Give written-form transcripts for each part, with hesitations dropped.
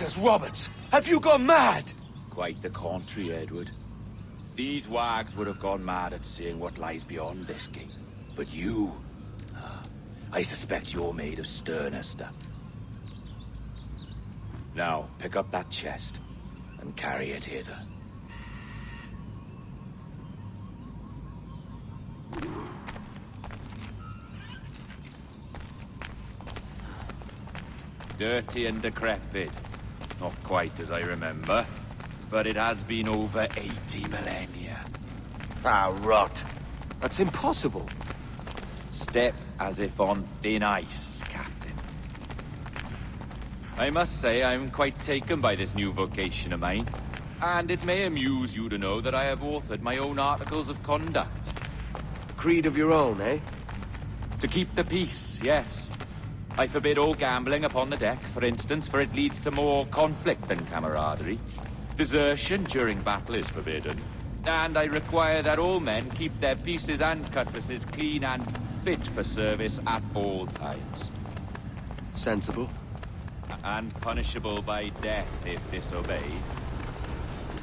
Jesus, Roberts! Have you gone mad? Quite the contrary, Edward. These wags would have gone mad at seeing what lies beyond this gate. But you... I suspect you're made of sterner stuff. Now, pick up that chest and carry it hither. Dirty and decrepit. Not quite as I remember, but it has been over 80 millennia. Ah, rot. That's impossible. Step as if on thin ice, Captain. I must say I'm quite taken by this new vocation of mine. And it may amuse you to know that I have authored my own articles of conduct. A creed of your own, eh? To keep the peace, yes. I forbid all gambling upon the deck, for instance, for it leads to more conflict than camaraderie. Desertion during battle is forbidden. And I require that all men keep their pieces and cutlasses clean and fit for service at all times. Sensible. And punishable by death if disobeyed.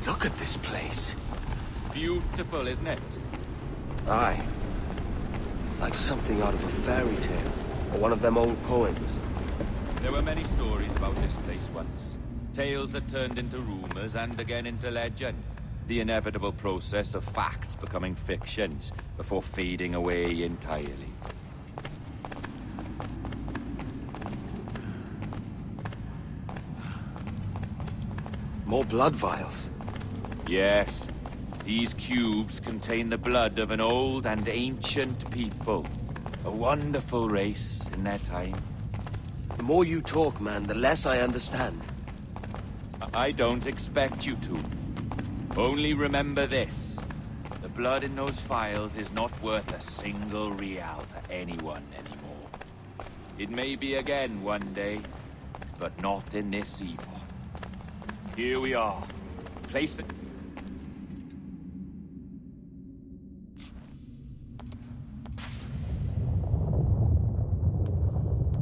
Look at this place. Beautiful, isn't it? Aye. It's like something out of a fairy tale, or one of them old poems. There were many stories about this place once. Tales that turned into rumors and again into legend. The inevitable process of facts becoming fictions before fading away entirely. More blood vials. Yes, these cubes contain the blood of an old and ancient people. A wonderful race in their time. The more you talk, man, the less I understand. I don't expect you to. Only remember this. The blood in those files is not worth a single real to anyone anymore. It may be again one day, but not in this epoch. Here we are. Place it...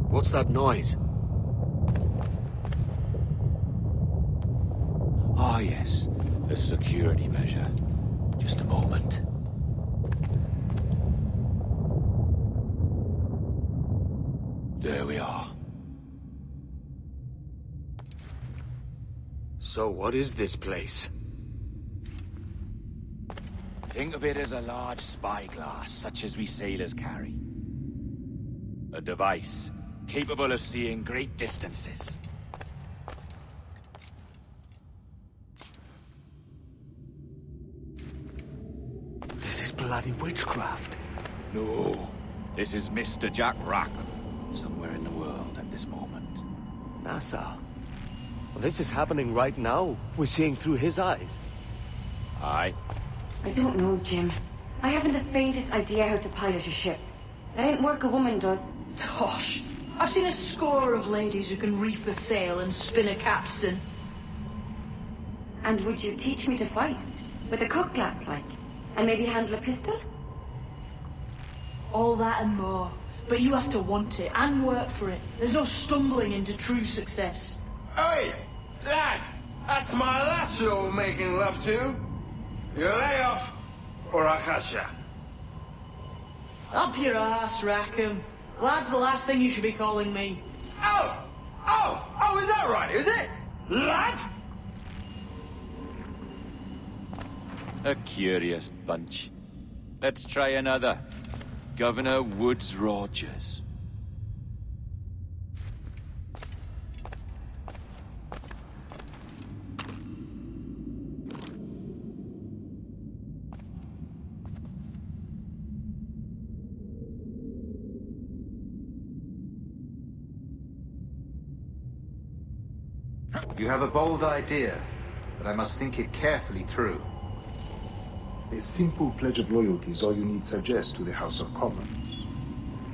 What's that noise? Ah, yes. A security measure. Just a moment. There we are. So what is this place? Think of it as a large spyglass, such as we sailors carry. A device capable of seeing great distances. This is bloody witchcraft. No, this is Mr. Jack Rackham, somewhere in the world at this moment. NASA. Well, this is happening right now. We're seeing through his eyes. Aye. I don't know, Jim. I haven't the faintest idea how to pilot a ship. That ain't work a woman does. Tosh. I've seen a score of ladies who can reef a sail and spin a capstan. And would you teach me to fight? With a cutlass, like? And maybe handle a pistol? All that and more. But you have to want it and work for it. There's no stumbling into true success. Hey, lad! That's my lass you're making love to. You lay off, or I'll catch ya. Up your ass, Rackham. Lad's the last thing you should be calling me. Oh, is that right, is it? Lad? A curious bunch. Let's try another. Governor Woods Rogers. You have a bold idea, but I must think it carefully through. A simple pledge of loyalty is all you need suggest to the House of Commons.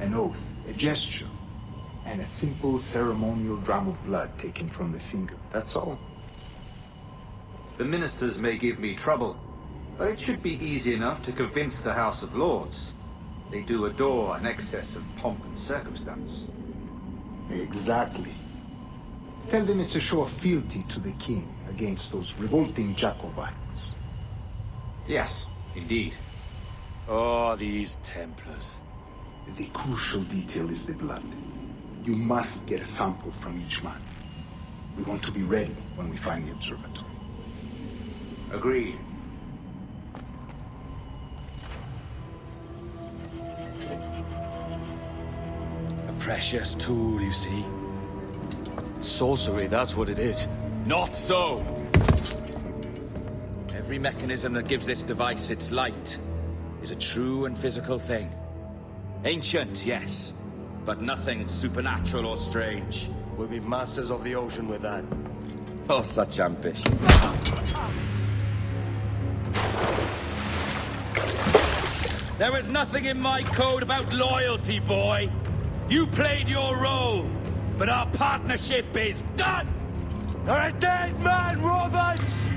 An oath, a gesture, and a simple ceremonial dram of blood taken from the finger. That's all. The ministers may give me trouble, but it should be easy enough to convince the House of Lords. They do adore an excess of pomp and circumstance. Exactly. Tell them it's a show of fealty to the king against those revolting Jacobites. Yes, indeed. Oh, these Templars. The crucial detail is the blood. You must get a sample from each man. We want to be ready when we find the observatory. Agreed. A precious tool, you see. Sorcery, that's what it is. Not so! Every mechanism that gives this device its light is a true and physical thing. Ancient, yes, but nothing supernatural or strange. We'll be masters of the ocean with that. Oh, such ambition. There was nothing in my code about loyalty, boy. You played your role, but our partnership is done! You're a dead man, Roberts!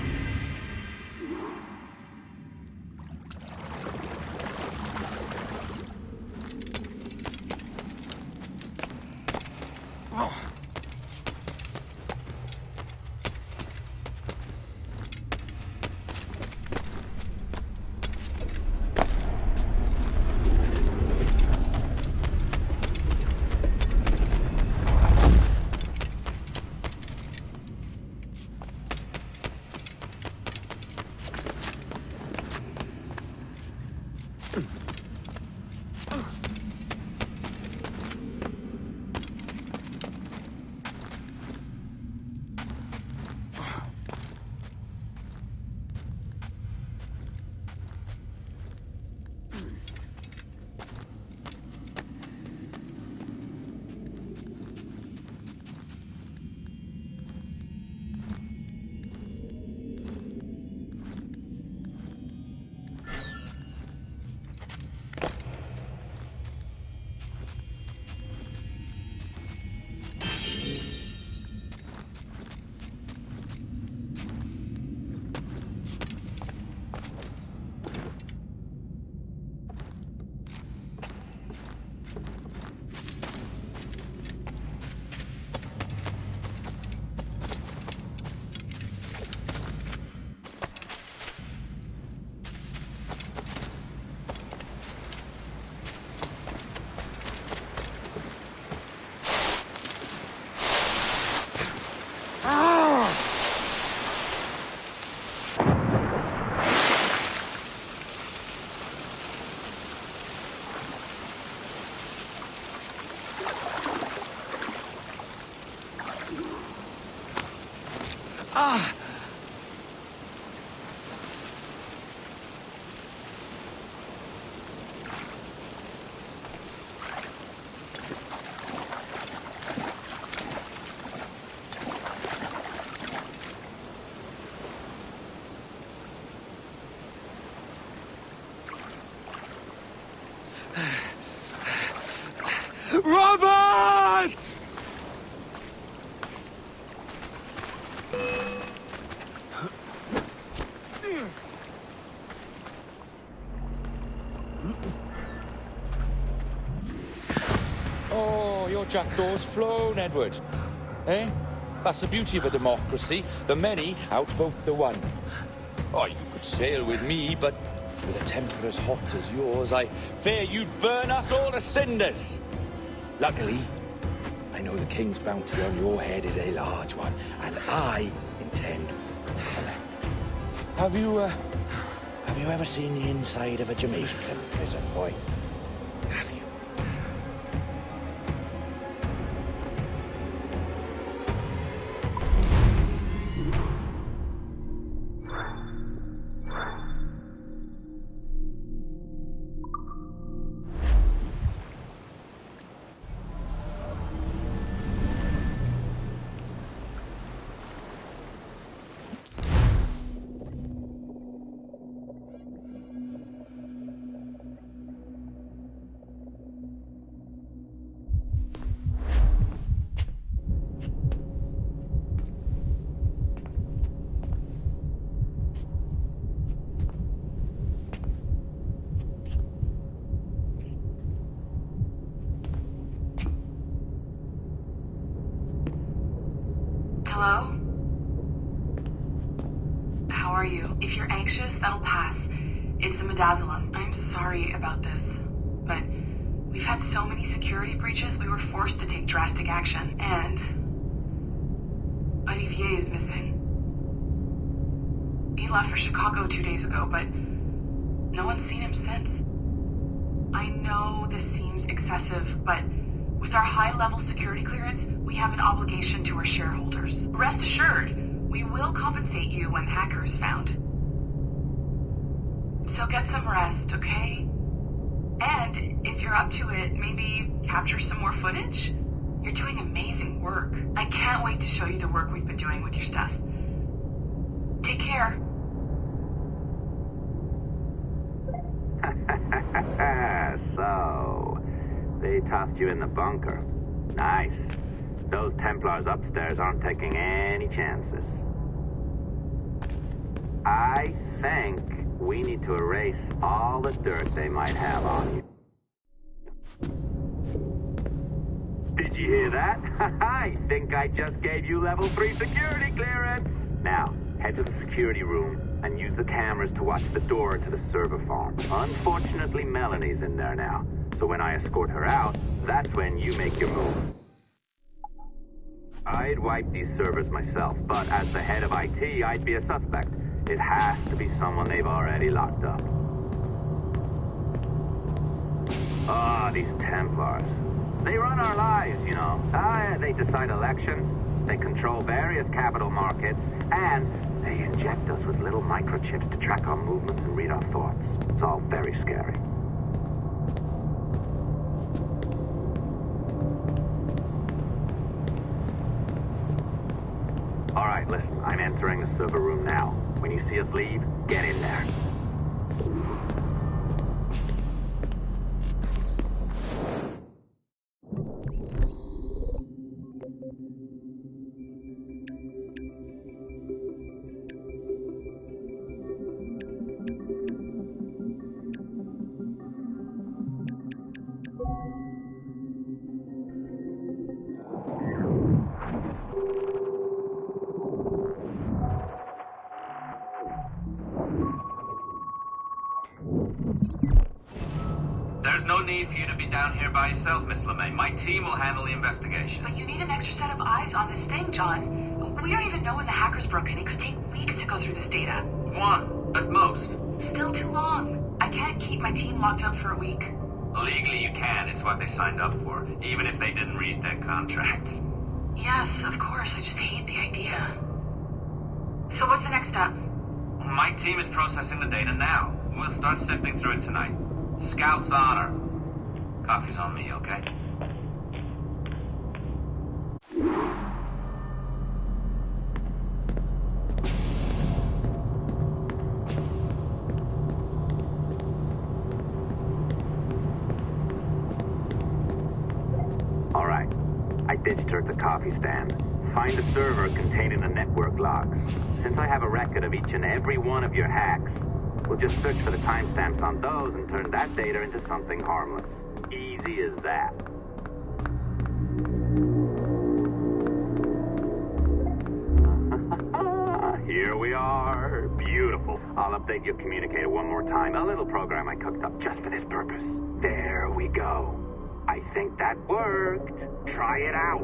Roberts! Oh, your jackdaw's flown, Edward. Eh? That's the beauty of a democracy. The many outvote the one. Oh, you could sail with me, but with a temper as hot as yours, I fear you'd burn us all to cinders. Luckily, I know the king's bounty on your head is a large one, and I intend to collect. Have you ever seen the inside of a Jamaican prison, boy? Have you? Hello? How are you? If you're anxious, that'll pass. It's the midazolam. I'm sorry about this, but we've had so many security breaches, we were forced to take drastic action, and Olivier is missing. He left for Chicago 2 days ago, but no one's seen him since. I know this seems excessive, but with our high-level security clearance, we have an obligation to our shareholders. Rest assured, we will compensate you when the hacker is found. So get some rest, okay? And if you're up to it, maybe capture some more footage? You're doing amazing work. I can't wait to show you the work we've been doing with your stuff. Take care. So, they tossed you in the bunker. Nice. Those Templars upstairs aren't taking any chances. I think we need to erase all the dirt they might have on you. Did you hear that? I think I just gave you level 3 security clearance. Now, head to the security room and use the cameras to watch the door to the server farm. Unfortunately, Melanie's in there now, so when I escort her out, that's when you make your move. I'd wipe these servers myself, but as the head of IT, I'd be a suspect. It has to be someone they've already locked up. Ah, these Templars. They run our lives, you know. They decide elections, they control various capital markets, and they inject us with little microchips to track our movements and read our thoughts. It's all very scary. All right, listen, I'm entering the server room now. When you see us leave, get in there. There's no need for you to be down here by yourself, Miss LeMay. My team will handle the investigation. But you need an extra set of eyes on this thing, John. We don't even know when the hackers broke in. It could take weeks to go through this data. 1, at most. Still too long. I can't keep my team locked up for a week. Legally you can, it's what they signed up for, even if they didn't read their contracts. Yes, of course. I just hate the idea. So what's the next step? My team is processing the data now. We'll start sifting through it tonight. Scout's honor. Coffee's on me, okay? All right. I ditched her at the coffee stand. Find a server containing the network logs. Since I have a record of each and every one of your hacks, we'll just search for the timestamps on those and turn that data into something harmless. Easy as that. Here we are. Beautiful. I'll update your communicator one more time. A little program I cooked up just for this purpose. There we go. I think that worked. Try it out.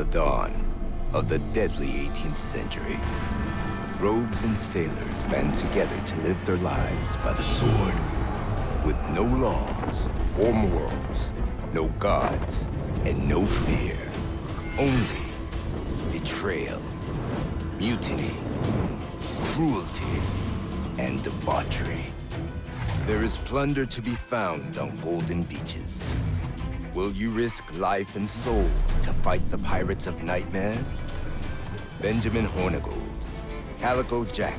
The dawn of the deadly 18th century. Rogues and sailors band together to live their lives by the sword. With no laws or morals, no gods, and no fear. Only betrayal, mutiny, cruelty, and debauchery. There is plunder to be found on golden beaches. Will you risk life and soul to fight the pirates of nightmares? Benjamin Hornigold, Calico Jack,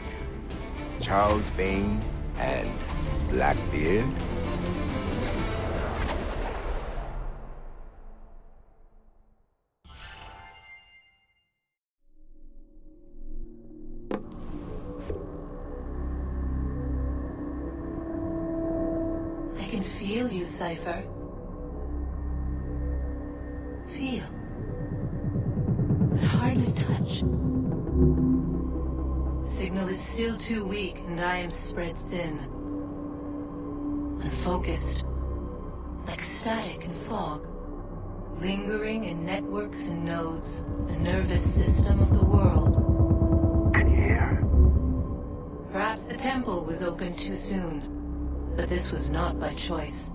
Charles Vane, and Blackbeard? I can feel you, Cypher. Feel. But hardly touch. Signal is still too weak, and I am spread thin. Unfocused. Like static and fog. Lingering in networks and nodes. The nervous system of the world. Can you hear? Perhaps the temple was opened too soon. But this was not by choice.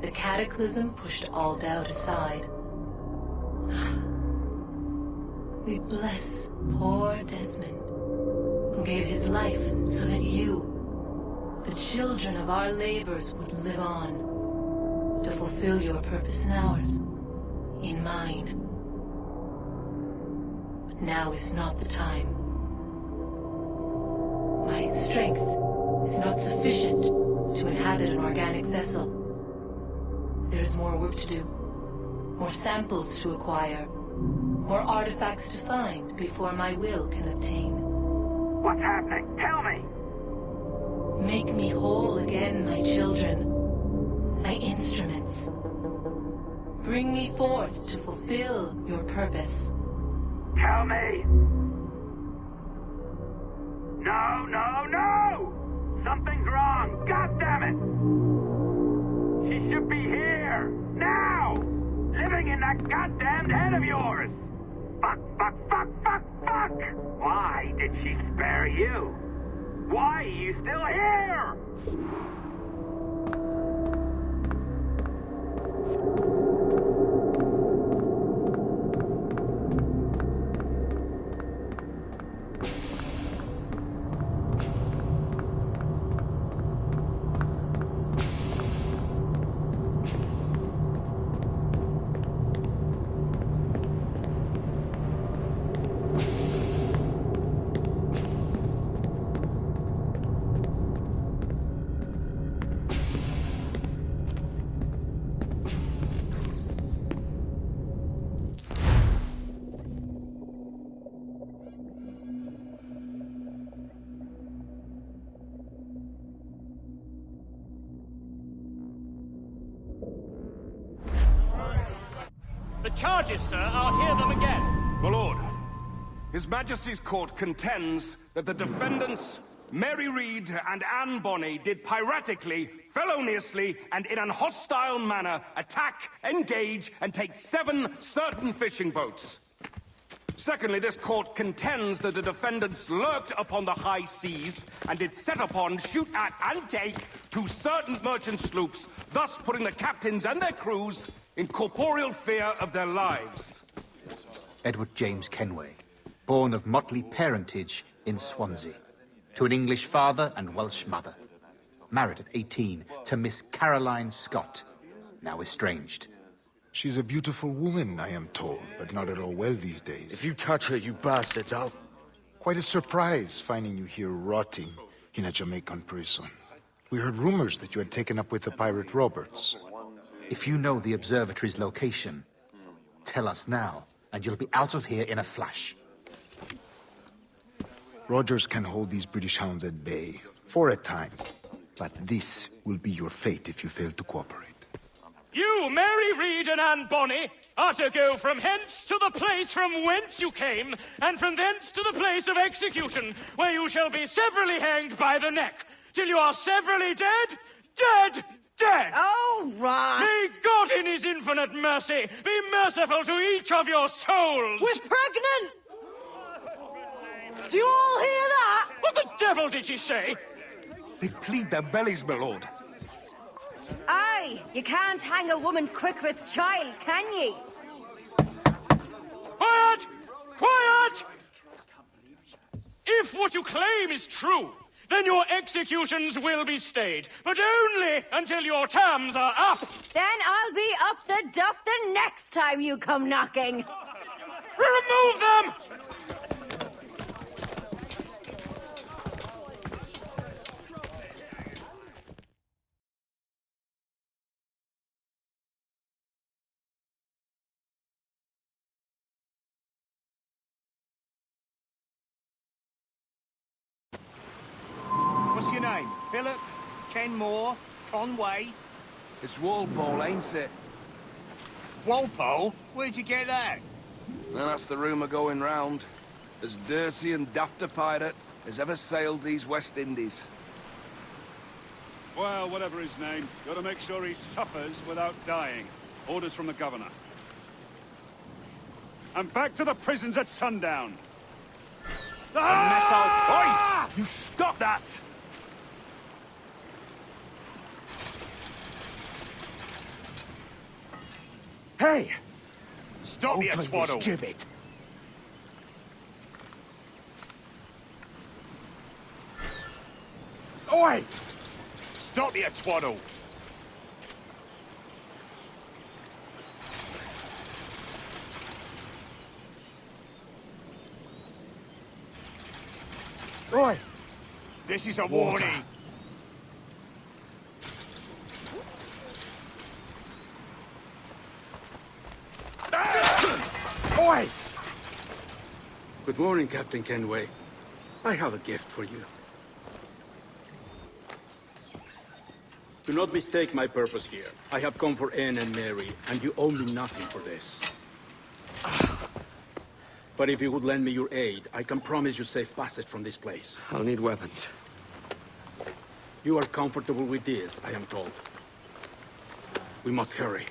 The cataclysm pushed all doubt aside. We bless poor Desmond, who gave his life so that you, the children of our labors, would live on, to fulfill your purpose in ours, in mine. But now is not the time. My strength is not sufficient to inhabit an organic vessel. There is more work to do, more samples to acquire, more artifacts to find before my will can obtain. What's happening? Tell me! Make me whole again, my children, my instruments. Bring me forth to fulfill your purpose. Tell me! No, no, no! Something's wrong! God damn it! She should be here! Now! Living in that goddamned head of yours! Fuck, fuck, fuck, fuck, fuck! Why did she spare you? Why are you still here? The charges, sir, I'll hear them again. My lord, His Majesty's court contends that the defendants, Mary Reed and Anne Bonny, did piratically, feloniously, and in an hostile manner attack, engage, and take 7 certain fishing boats. Secondly, this court contends that the defendants lurked upon the high seas and did set upon, shoot at, and take 2 certain merchant sloops, thus putting the captains and their crews in corporeal fear of their lives. Edward James Kenway, born of motley parentage in Swansea, to an English father and Welsh mother. Married at 18 to Miss Caroline Scott, now estranged. She's a beautiful woman, I am told, but not at all well these days. If you touch her, you bastards, I'll... Quite a surprise finding you here rotting in a Jamaican prison. We heard rumors that you had taken up with the pirate Roberts. If you know the observatory's location, tell us now, and you'll be out of here in a flash. Rogers can hold these British hounds at bay, for a time. But this will be your fate if you fail to cooperate. You, Mary Reed and Anne Bonny, are to go from hence to the place from whence you came, and from thence to the place of execution, where you shall be severally hanged by the neck, till you are severally dead, dead, dead! Oh, Ross! May God in his infinite infinite mercy, be merciful to each of your souls! We're pregnant! Do you all hear that? What the devil did she say? They plead their bellies, my lord. Aye, you can't hang a woman quick with child, can ye? Quiet! Quiet! If what you claim is true, then your executions will be stayed, but only until your terms are up! Then I'll be up the duff the next time you come knocking! Remove them! What's your name? Billock? Kenmore? Conway? It's Walpole, ain't it? Walpole? Where'd you get that? Well, that's the rumour going round. As dirty and daft a pirate as ever sailed these West Indies. Well, whatever his name, gotta make sure he suffers without dying. Orders from the governor. And back to the prisons at sundown. Oi! You stop that! Hey! Stop your twaddle! This gibbet! Oi! Stop your twaddle! Oi! This is a warning! Oi! Good morning, Captain Kenway. I have a gift for you. Do not mistake my purpose here. I have come for Anne and Mary, and you owe me nothing for this. But if you would lend me your aid, I can promise you safe passage from this place. I'll need weapons. You are comfortable with this, I am told. We must hurry.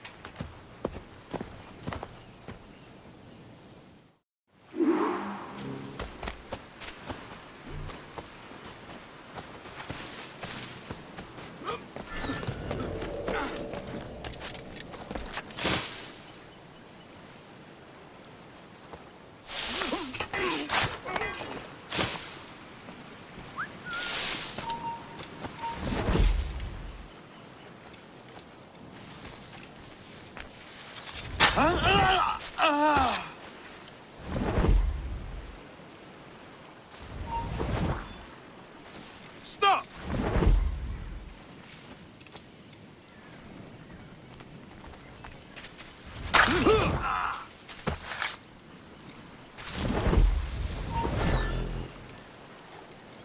Stop!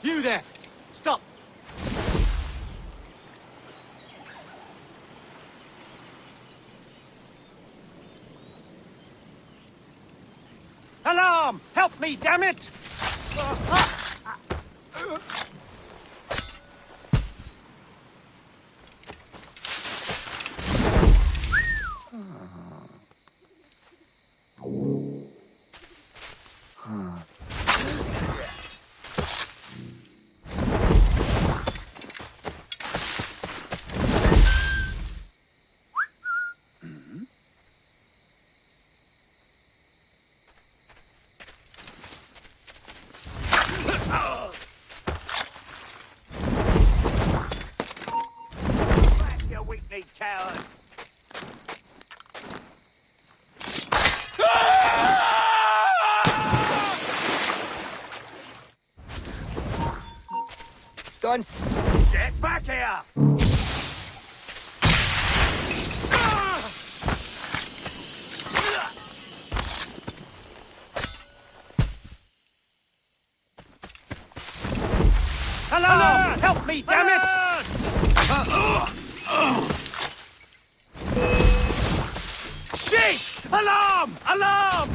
You there! Stop! Alarm! Help me, damn it! Coward! Stunned! Get back here! Hello! Help me, damn it! Shit! Alarm! Alarm!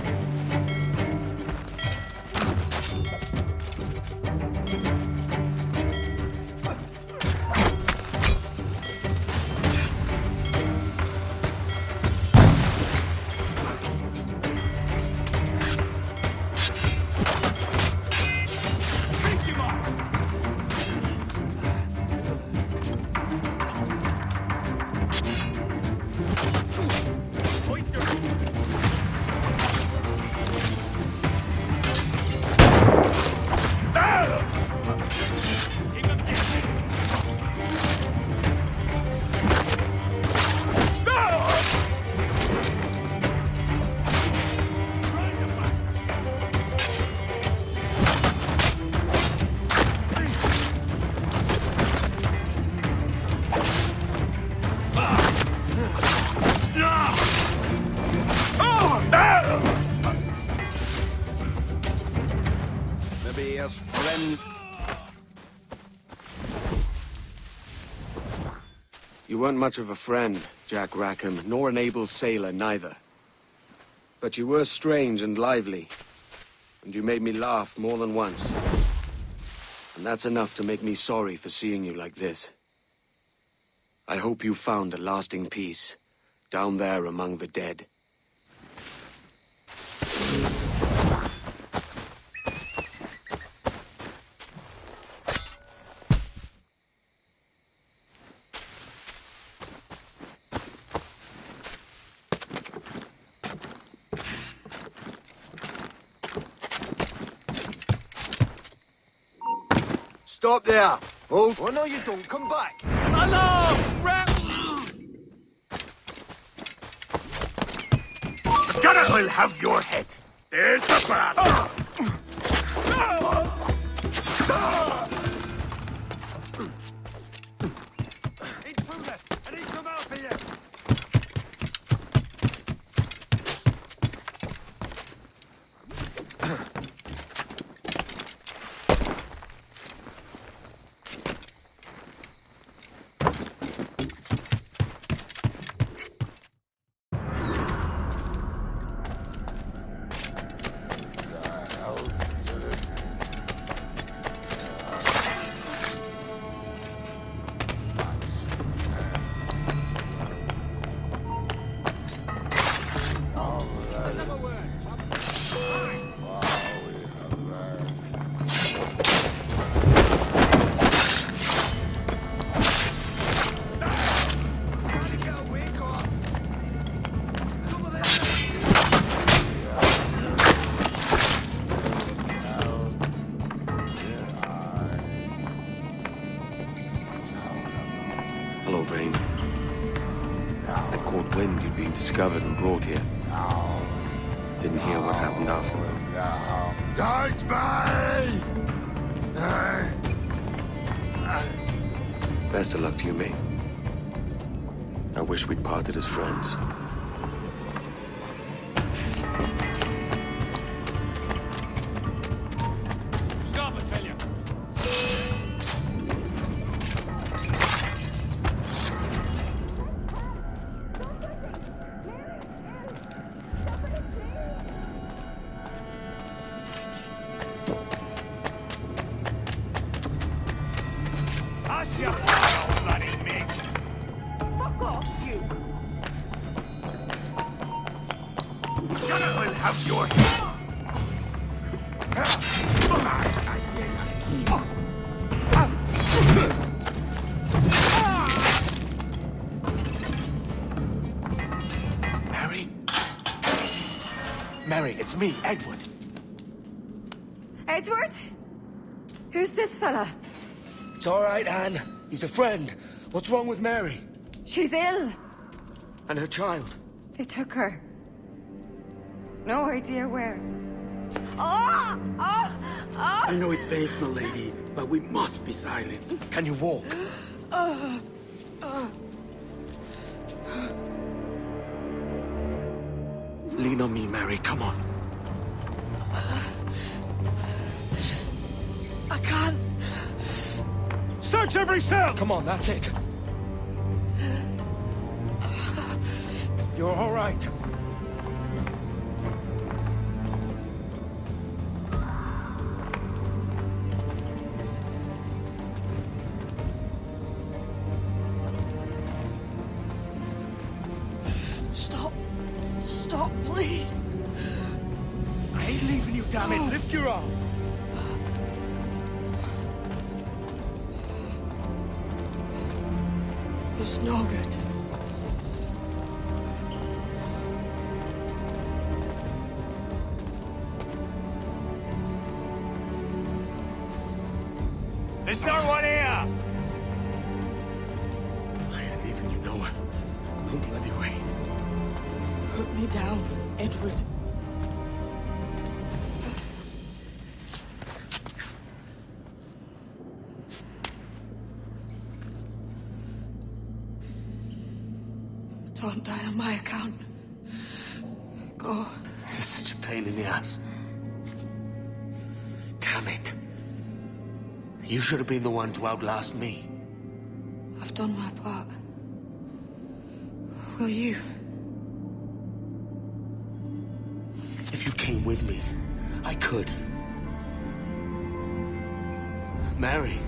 friend. You weren't much of a friend, Jack Rackham, nor an able sailor, neither. But you were strange and lively, and you made me laugh more than once. And that's enough to make me sorry for seeing you like this. I hope you found a lasting peace, down there among the dead. Stop there! Oh no, you don't. Come back! Hello! The gunner will have your head. There's the bastard! Intruder! I need some help here! Hello, Vane. I caught wind you'd been discovered and brought here. Didn't hear what happened after, though. Best of luck to you, mate. I wish we'd parted as friends. Stop, I tell you. Mary, it's me, Edward. Edward? Who's this fella? It's all right, Anne. He's a friend. What's wrong with Mary? She's ill. And her child? They took her. No idea where. Oh! Oh! Oh! I know it begs, my lady, but we must be silent. Can you walk? Lean on me, Mary. Come on. I can't. Search every cell! Come on, that's it. You're all right. Stop. Stop, please. I ain't leaving you, damn it. Lift your arm. It's no good. There's no one here! I ain't leaving you nowhere. No bloody way. Put me down, Edward. Don't die on my account. Go. This is such a pain in the ass. Damn it. You should have been the one to outlast me. I've done my part. Will you? If you came with me, I could. Mary.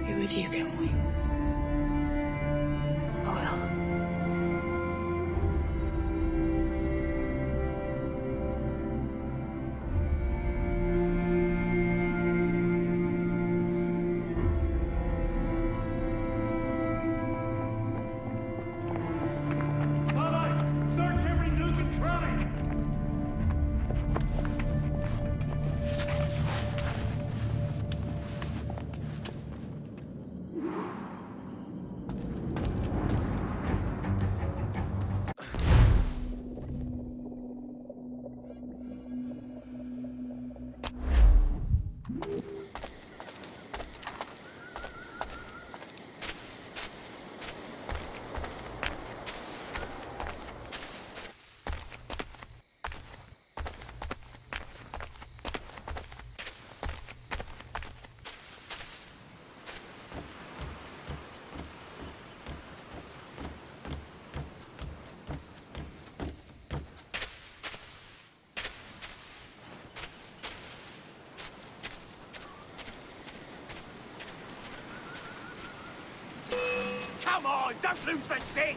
I'll be with you, Kenway. I will. Come on, don't lose the shit!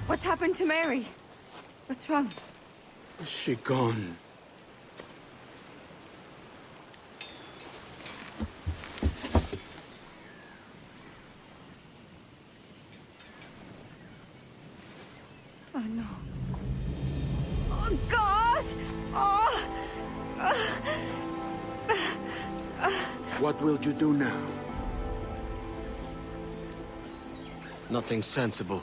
What's happened to Mary? What's wrong? Is she gone? Oh, no. Oh, God! Oh! What will you do now? Nothing sensible.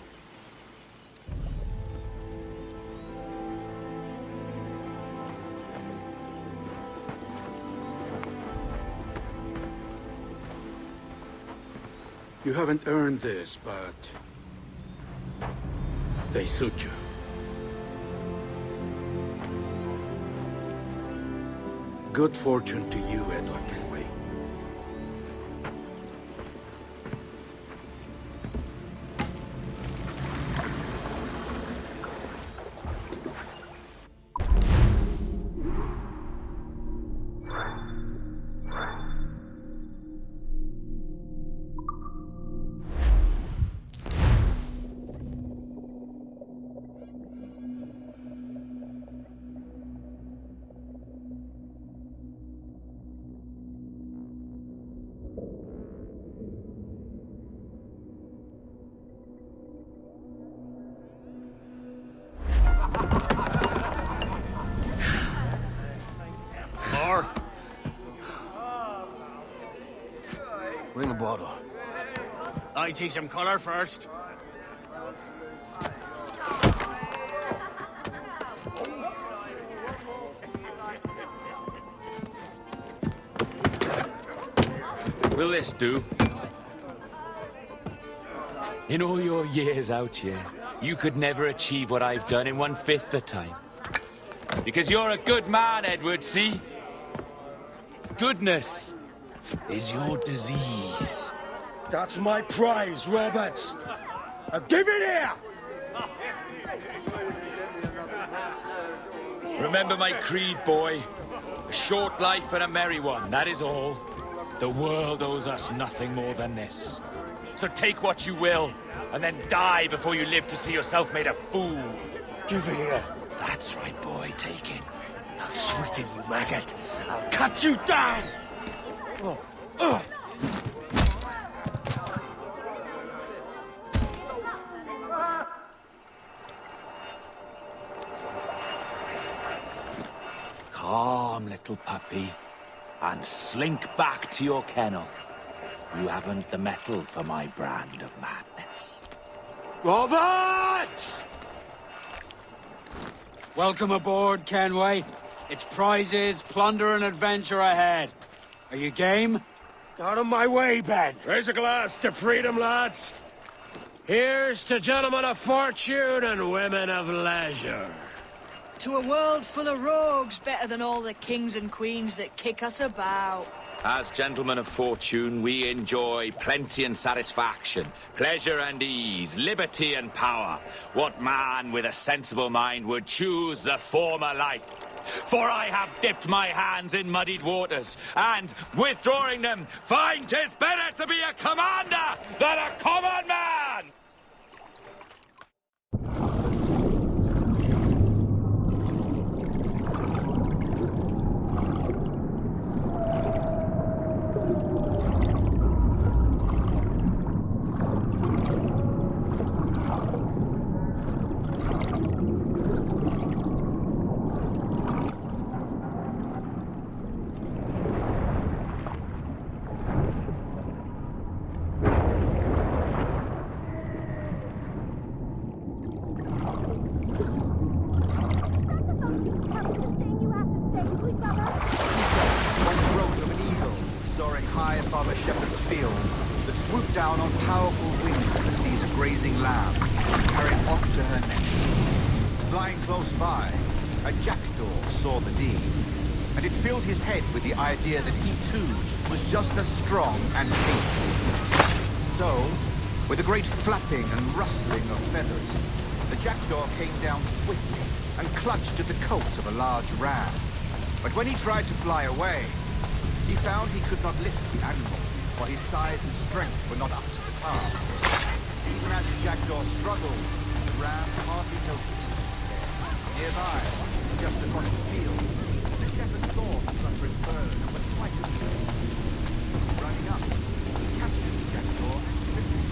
You haven't earned this, but they suit you. Good fortune to you, Edward Kenway. More? Bring a bottle. I teach him colour first. Will this do? In all your years out here, you could never achieve what I've done in 1/5 the time. Because you're a good man, Edward, see? Goodness is your disease. That's my prize, Roberts. Give it here! Remember my creed, boy. A short life and a merry one, that is all. The world owes us nothing more than this. So take what you will, and then die before you live to see yourself made a fool. Give it here. That's right, boy, take it. I'll sweeten you, maggot. I'll cut you down! Calm, little puppy, and slink back to your kennel. You haven't the mettle for my brand of madness. Roberts! Welcome aboard, Kenway. It's prizes, plunder, and adventure ahead. Are you game? Out of my way, Ben. Raise a glass to freedom, lads. Here's to gentlemen of fortune and women of leisure. to a world full of rogues better than all the kings and queens that kick us about. As gentlemen of fortune, we enjoy plenty and satisfaction, pleasure and ease, liberty and power. What man with a sensible mind would choose the former life? For I have dipped my hands in muddied waters, and, withdrawing them, find 'tis better to be a commander than a common man! With the idea that he too was just as strong and capable. So, with a great flapping and rustling of feathers, the jackdaw came down swiftly and clutched at the coat of a large ram. But when he tried to fly away, he found he could not lift the animal, for his size and strength were not up to the task. Even as the jackdaw struggled, the ram hardly noticed him. Nearby, just across the field, the shepherd saw the fluttering bird and was quite amused. Running up, he captured the jackdaw and stripped it.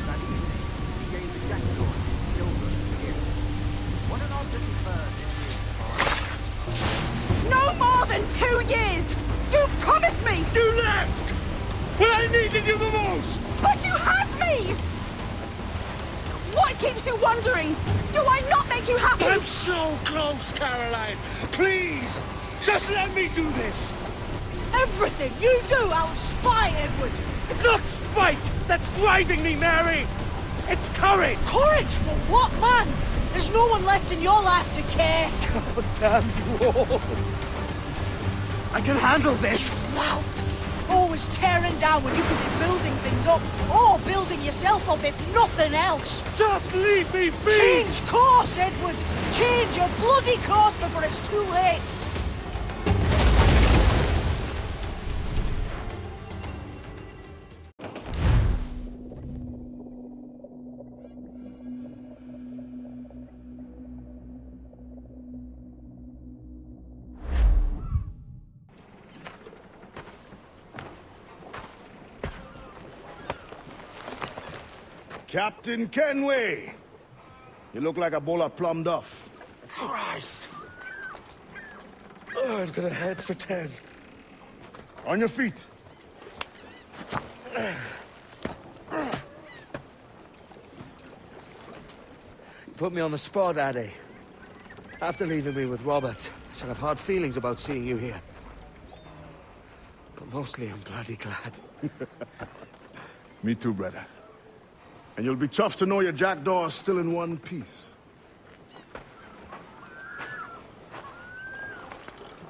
That evening, he gave the jackdaw a silver gift. What an odd little bird it is. No more than 2 years! You promised me! You left! When I needed you the most! But you had me! What keeps you wondering? Do I not make you happy? I'm so close, Caroline! Please! Just let me do this! Everything you do, I'll spy, Edward! It's not spite that's driving me, Mary! It's courage! Courage for what, man? There's no one left in your life to care. God damn you all! I can handle this! Lout! Always tearing down when you could be building things up, or building yourself up if nothing else. Just leave me be! Change course, Edward! Change your bloody course before it's too late! Captain Kenway! You look like a bowl of plum duff. Christ! Oh, I've got a head for 10. On your feet. You put me on the spot, Addy. After leaving me with Robert, I should have hard feelings about seeing you here. But mostly I'm bloody glad. Me too, brother. And you'll be tough to know your jackdaw is still in one piece.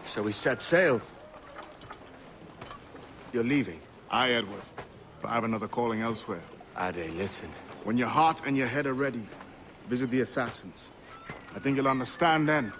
Shall we set sail? You're leaving? Aye, Edward. But I have another calling elsewhere. Ade, listen. When your heart and your head are ready, visit the assassins. I think you'll understand then